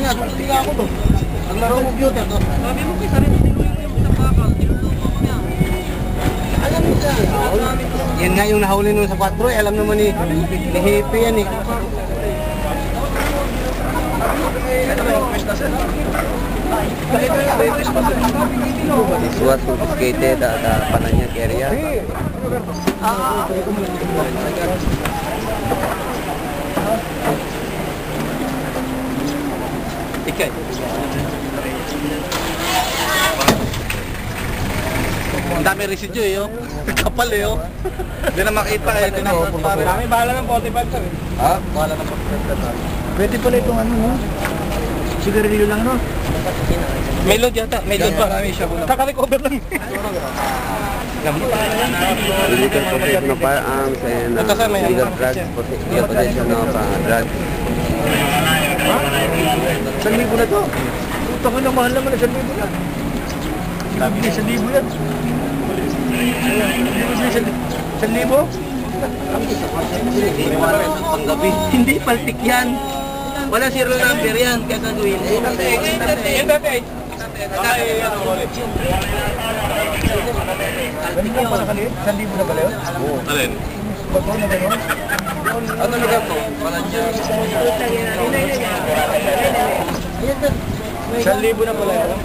na, hindi nga ako to. Naglaro computer to. Sabi mo kay sarili tinulong yung isang bakal, tinulong mo niya. Alam mo siya. Yan nga yung nahuli nun sa 4 eh. Alam naman ni Hippie yan eh. This was confiscated at Pananyang area. Ikay. Ang dami residue eh, oh. Kapal eh, oh. Hindi na makita eh. Kami bahala ng 45 sir. Ha? Wala na pa. Pwede pala itong ano, no? Sigarilyo lang, no? May load yata, may load pa. Kaka-recover lang. Illegal possession of firearms and illegal drugs, illegal possession of drugs. 1,000 na to. Puta ko na, mahal naman na 1,000 na. Sabi niya 1,000 yan. 1,000? Panggabi. Hindi paltik yan. Wala zero number yan. Kaya gagawin. Yan dati. Ganito pa na kalit? 1,000 na pala yun? Oo. Alin? Bato na gano'n? Ano lugar to? Pananyang. 1,000 na pala yun?